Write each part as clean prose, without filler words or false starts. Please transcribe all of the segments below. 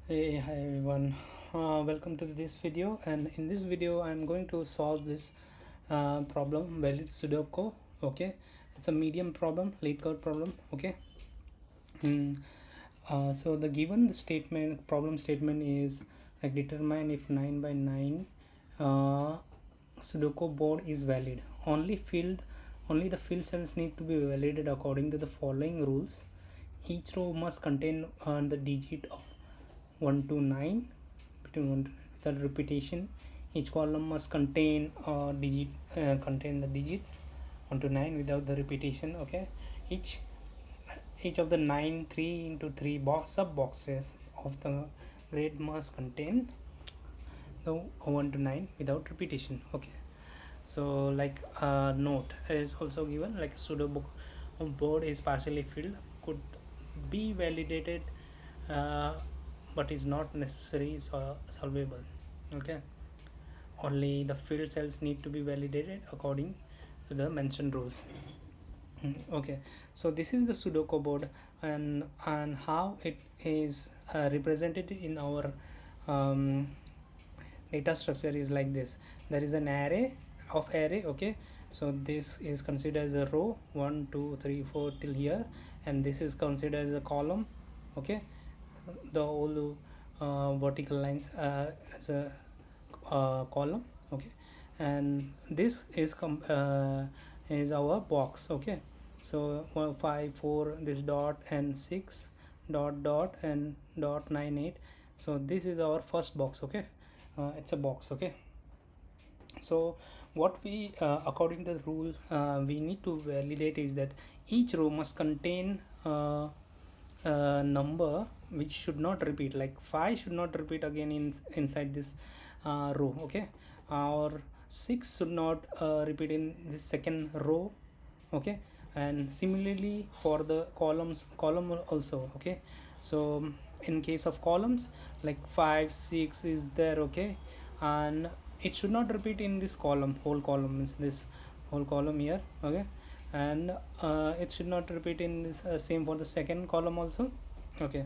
Hey, hi everyone. Welcome to this video, and in this video I'm going to solve this problem, Valid Sudoko. Okay, it's a medium problem, leet code problem. Okay. Mm, so the given statement, problem statement is like determine if 9 by 9 uh, Sudoku board is valid. Only the field cells need to be validated according to the following rules. Each row must contain the digit of 1 to 9, between 1 to 9 without repetition. Each column must contain the digits 1 to 9 without the repetition. Okay, each each of the 9 3 into 3 sub boxes of the grid must contain the 1 to 9 without repetition. Okay, so like note is also given, like pseudo board is partially filled, could be validated, uh, but is not necessary solvable. Okay, only the field cells need to be validated according to the mentioned rules. Okay, so this is the Sudoku board, and how it is represented in our um, data structure is like this. There is an array. Okay, so this is considered as a row 1 2 3 4 till here, and this is considered as a column. Okay, the whole vertical lines as a column. Okay, and this is our box. Okay, so 1 5 4 this dot and 6 dot dot and dot 9 8. So this is our first box. Okay, it's a box. Okay, so what we according to the rule we need to validate is that each row must contain a number which should not repeat, like 5 should not repeat again inside this row. Okay, or 6 should not repeat in this second row. Okay, and similarly for the column also. Okay, so in case of columns, like 5 6 is there. Okay, and it should not repeat in this whole column means this whole column here. Okay, and it should not repeat in this same for the second column also. Okay,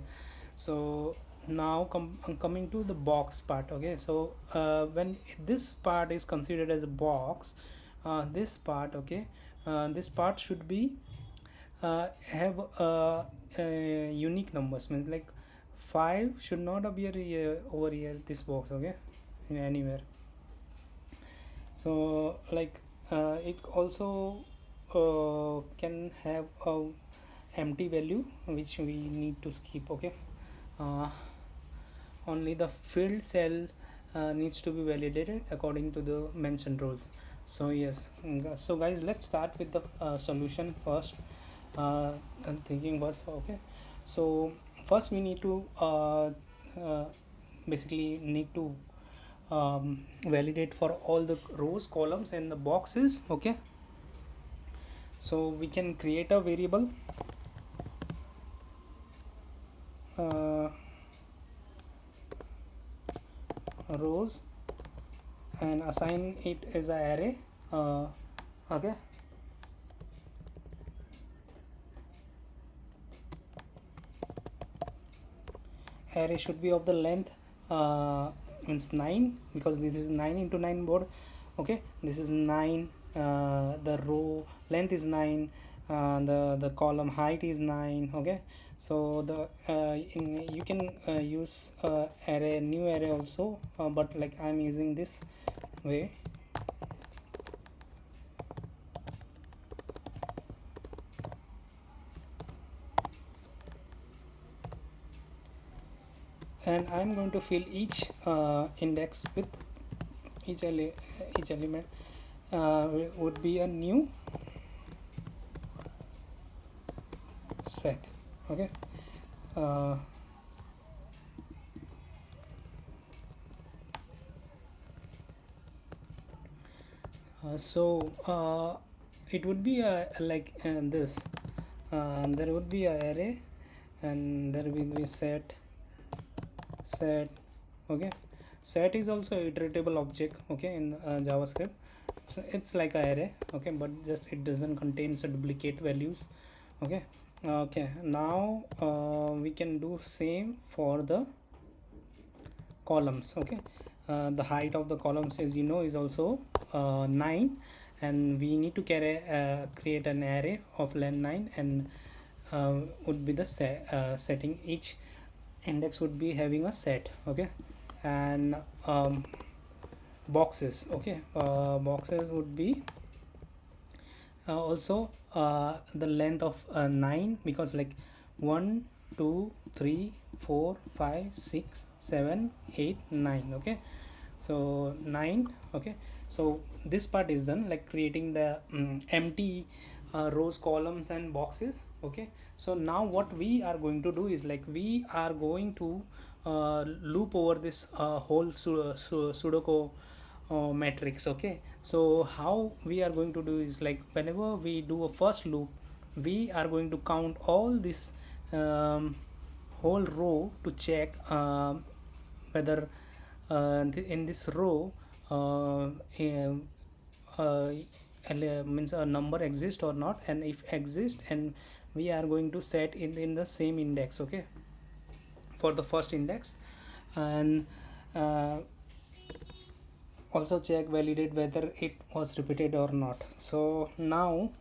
so now coming to the box part. Okay, so when this part is considered as a box, this part. Okay, this part should be have unique numbers, means like 5 should not appear here, over here this box. Okay, in anywhere. So like it also can have a empty value which we need to skip. Okay, uh, only the field cell needs to be validated according to the mentioned rules. So yes, so guys, let's start with the solution first. And thinking was okay, so first we need to uh, basically need to validate for all the rows, columns and the boxes. Okay, so we can create a variable uh, rows and assign it as a array. Okay, array should be of the length means 9, because this is 9 into 9 board. Okay, this is 9, the row length is 9, the column height is 9. Okay, so the you can use array, new array also, but like I'm using this way. And I'm going to fill each index with each element would be a new set. Okay, uh, so it would be like this, there would be a array and there will be set. Okay, set is also a iteratable object. Okay, in javascript it's like a array. Okay, but just it doesn't contain some duplicate values. Okay, okay, now we can do same for the columns. Okay, the height of the columns, as you know, is also 9, and we need to create an array of length 9, and would be the setting. Each index would be having a set. Okay, and boxes. Okay, boxes would be also the length of 9, because like 1 2 3 4 5 6 7 8 9. Okay, so 9. Okay, so this part is done, like creating the empty rows, columns and boxes. Okay, so now what we are going to do is, like, we are going to loop over this whole Sudoku matrix. Okay, so how we are going to do is, like, whenever we do a first loop, we are going to count all this whole row to check whether in this row uh, means a number exists or not, and if exists, and we are going to set in the same index. Okay, for the first index, and also check, validate whether it was repeated or not. So now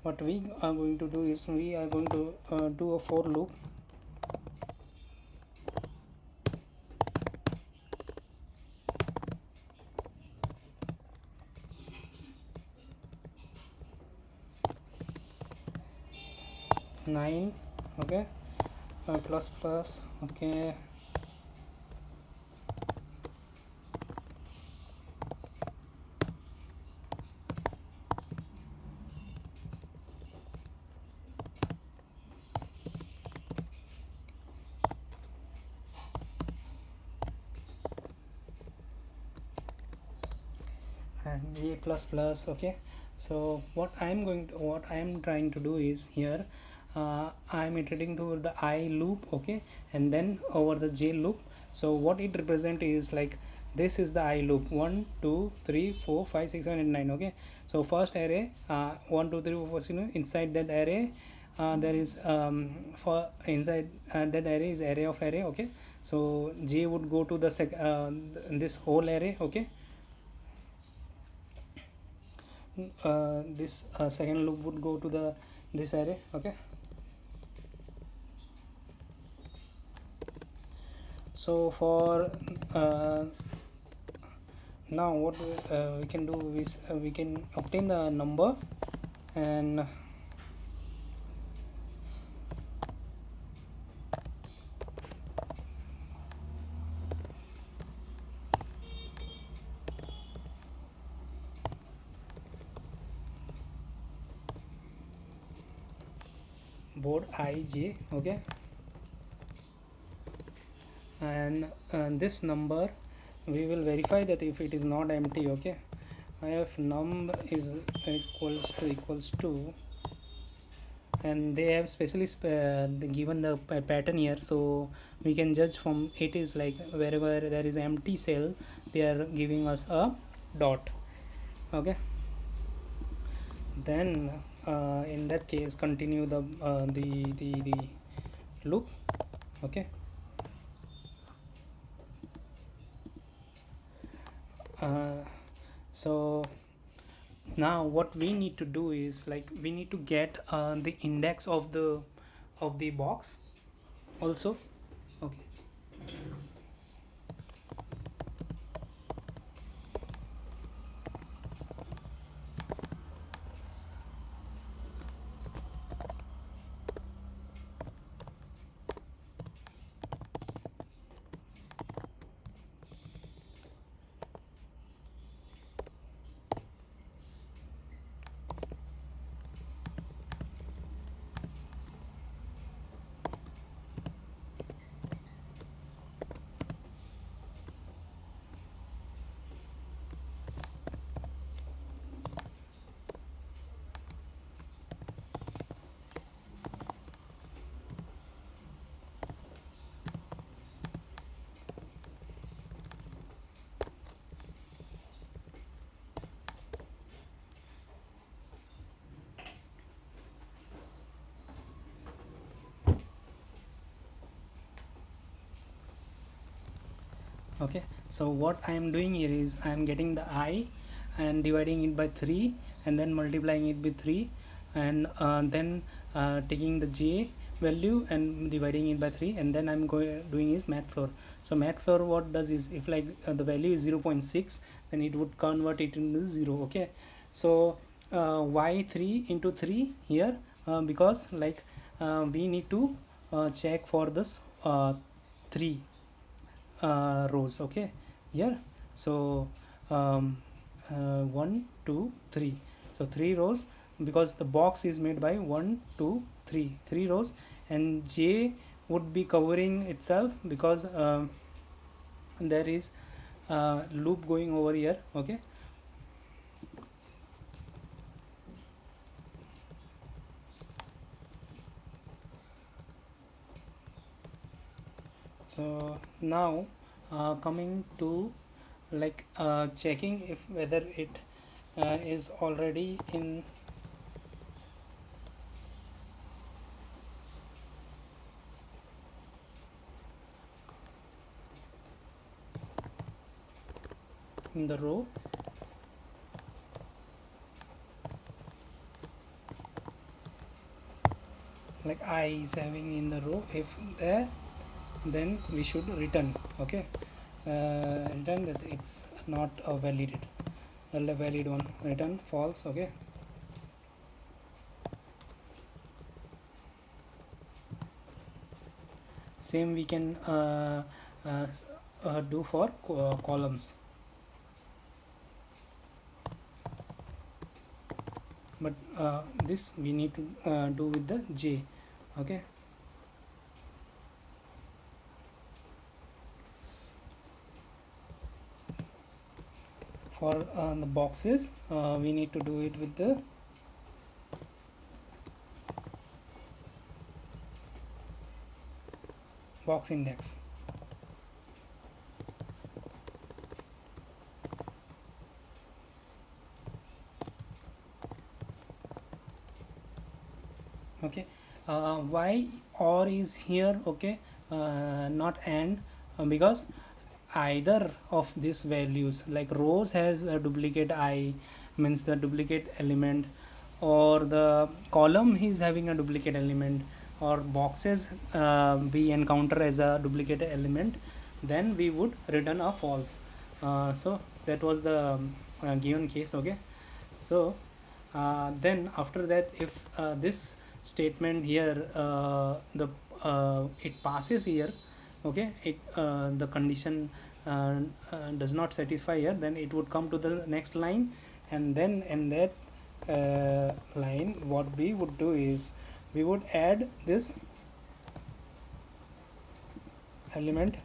what we are going to do is, we are going to do a for loop. Nine. Okay, plus plus. Okay, and J plus plus. Okay, so what I am trying to do is, here I am iterating through the I loop. Okay, and then over the J loop. So what it represent is, like, this is the I loop: 1 2 3 4 5 6 7 and 9. Okay, so first array, 1 2 3 4 5 6 7. Inside that array there is for inside that array is array of array. Okay, so J would go to the this whole array. Okay, this second loop would go to the this array. Okay, so for now what we can do is, we can obtain the number, and board ij. Okay, and this number we will verify that if it is not empty. Okay, if num is equals to, and they have specially given the pattern here, so we can judge from it is, like, wherever there is empty cell, they are giving us a dot. Okay, then in that case, continue the loop. Okay, so now what we need to do is, like, we need to get the index of the box also. Okay, Okay, so what I am doing here is I am getting the I and dividing it by 3 and then multiplying it with 3 and then taking the j value and dividing it by 3, and then I'm going doing is math floor. So math floor what does is, if like the value is 0.6, then it would convert it into 0. Okay, so why 3 into 3 here? Because like we need to check for this 3 rows. Okay, here, so 1 2 3, so 3 rows, because the box is made by 1 2 3 rows, and j would be covering itself because there is loop going over here. Okay, so now coming to like checking if whether it is already in the row. Like I is having in the row, if there, then we should return. Okay, return that it's not a valid one, return false. Okay, same we can uh, do for columns, but this we need to do with the j. Okay, for the boxes we need to do it with the box index. Okay, why or is here? Okay, not and, because either of these values, like rows has a duplicate I, means the duplicate element, or the column is having a duplicate element, or boxes we encounter as a duplicate element, then we would return a false. So that was the given case. Okay, so then after that, if this statement here it passes here, okay, it the condition does not satisfy here, then it would come to the next line, and then in that line what we would do is we would add this element.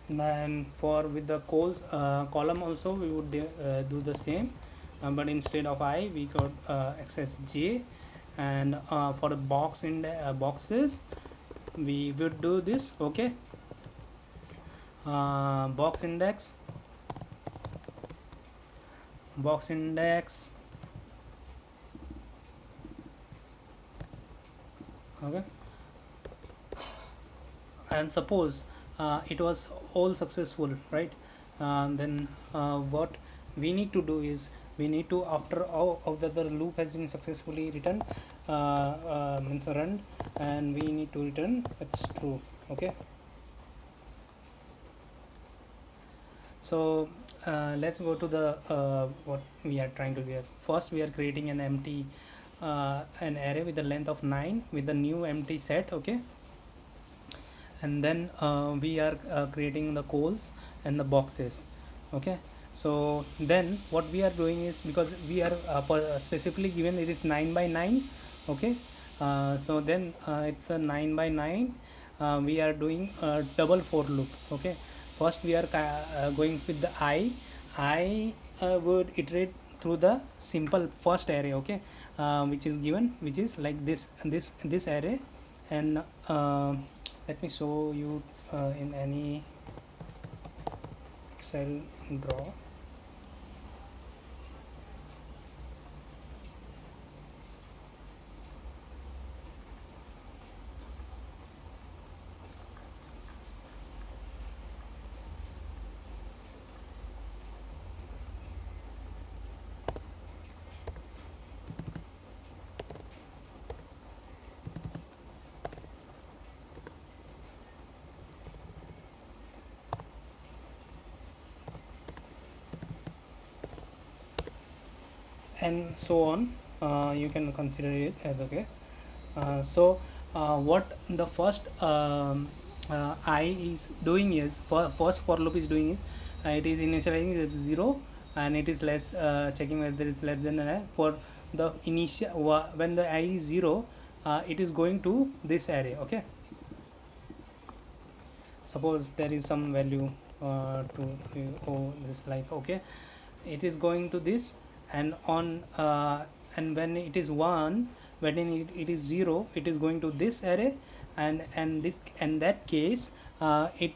Then for with the column also we would do the same, but instead of I we could access j, and for the boxes we would do this. Okay, box index, box index. Okay, and suppose it was all successful, right? Then what we need to do is we need to, after all of the loop has been successfully written, means run, and we need to return it's true. Okay, so let's go to the what we are trying to do here. First we are creating an empty an array with the length of 9 with the new empty set. Okay, and then we are creating the cols and the boxes. Okay, so then what we are doing is, because we are specifically given it is 9 by 9. Okay, so then it's a 9 by 9. We are doing a double for loop. Okay, first we are going with the I would iterate through the simple first array, okay, which is given, which is like this array. And let me show you in any Excel draw. And so on, you can consider it as okay. What the first I is doing is, first for loop is doing is, it is initializing at 0, and it is less, checking whether it's less than for the initial when the I is 0, it is going to this array, okay. Suppose there is some value this, like, okay, it is going to this, and on and when it is 1, when it is 0, it is going to this array. And that case, it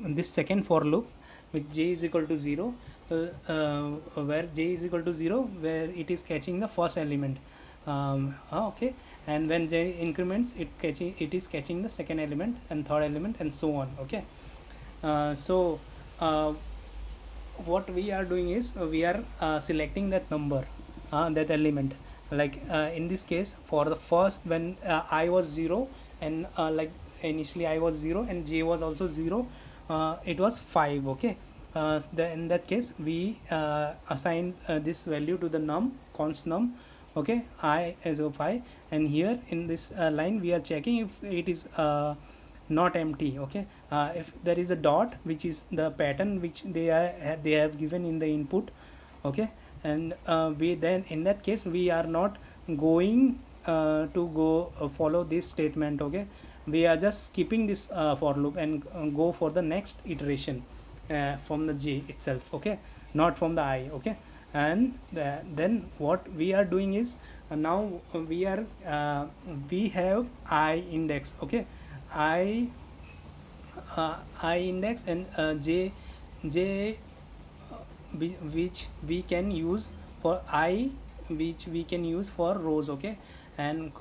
this second for loop with j is equal to 0, where j is equal to 0, where it is catching the first element, okay. And when j increments, it is catching the second element and third element, and so on, okay. So what we are doing is, we are selecting that number, that element, like in this case, for the first, when I was 0, and like initially I was 0 and j was also 0, it was 5, okay. In that case, we assign this value to the const num, okay, I as of 5. And here in this line, we are checking if it is not empty, okay. If there is a dot, which is the pattern which they have given in the input, okay. And we then, in that case, we are not going to go follow this statement, okay. We are just skipping this for loop and go for the next iteration from the j itself, okay, not from the I, okay. And then what we are doing is, now we have I index, okay. I index, and j which we can use for I, which we can use for rows, okay. And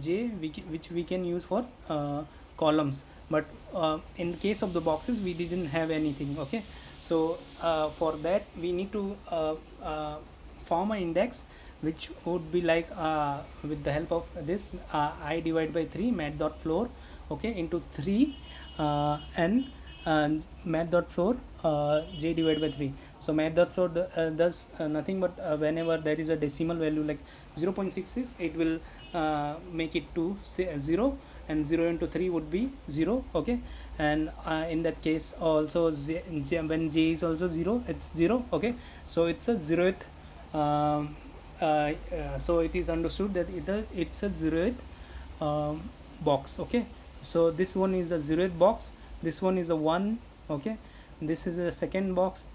j which we can use for columns. But in the case of the boxes, we didn't have anything, okay. So for that, we need to form an index, which would be like, with the help of this I divide by 3 mat.floor, okay, into 3 and mat.floor j divided by 3. So mat.floor does nothing but, whenever there is a decimal value like 0.66, it will make it to 0, and 0 into 3 would be 0, okay. And in that case also, when j is also 0, it's 0, okay. So it's a 0th, so it is understood that it's a 0th box, okay. So this one is the 0th box, this one is a 1, okay. This is a second box,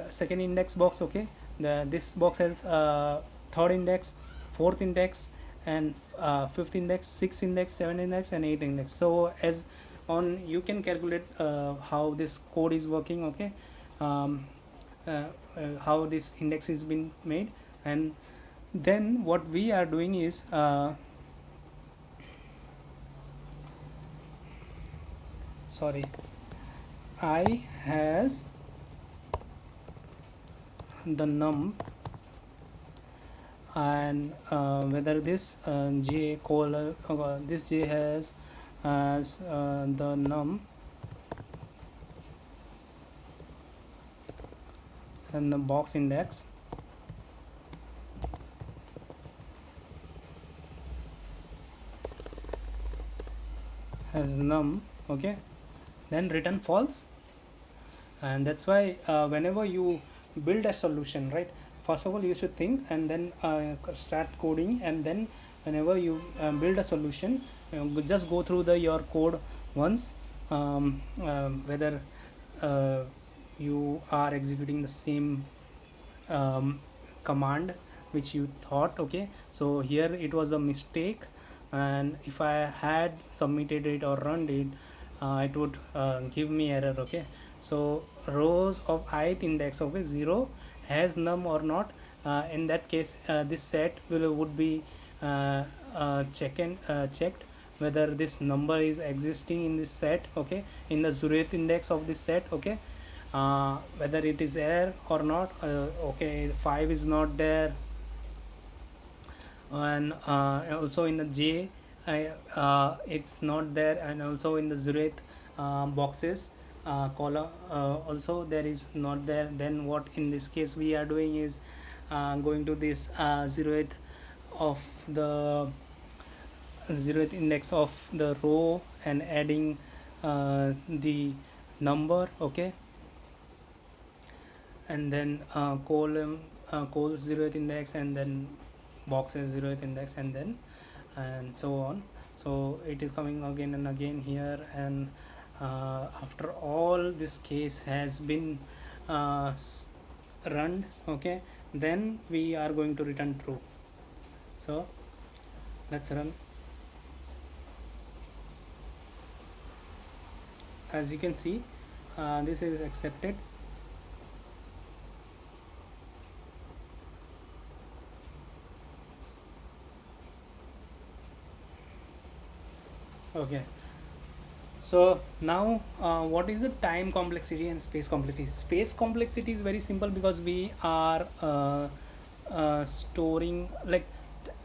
second index box, okay. This box has third index, fourth index, and fifth index, sixth index, seventh index, and eighth index. So as on, you can calculate how this code is working, okay. How this index is been made. And then what we are doing is, sorry, I has the num, and whether this j colon, this j has as the num, and the box index has num, okay, then return false. And that's why whenever you build a solution, right, first of all you should think, and then start coding, and then whenever you build a solution, just go through your code once, whether you are executing the same um, command which you thought. Okay, so here it was a mistake, and if I had submitted it or run it, it would give me error. Okay, so rows of ith index of a 0 has num or not. In that case, this set would be checked whether this number is existing in this set. Okay, in the 0th index of this set. Okay, whether it is there or not. Okay, 5 is not there, and also in the j, it's not there, and also in the 0th boxes column also there is not there. Then what in this case we are doing is going to this 0th of the 0th index of the row and adding the number. Okay, and then column col 0th index, and then boxes 0th index, and so on. So it is coming again and again here, and after all this case has been run. Okay, then we are going to return true. So let's run. As you can see, this is accepted. Okay, so now what is the time complexity and space complexity? Space complexity is very simple because we are storing like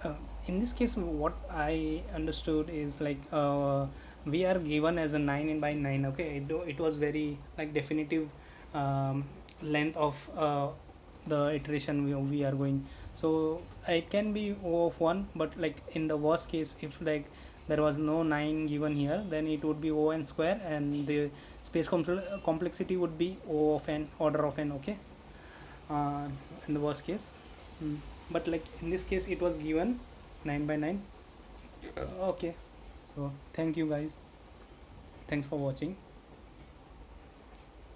uh, in this case what I understood is like we are given as a 9 and by 9. Okay, it was very like definitive um, length of the iteration we are going. So it can be O of 1, but like in the worst case, if like there was no 9 given here, then it would be O n square, and the space complexity would be O of n, order of n. Okay, uh, in the worst case. Mm. But like in this case it was given 9 by 9. Okay, so thank you guys, thanks for watching.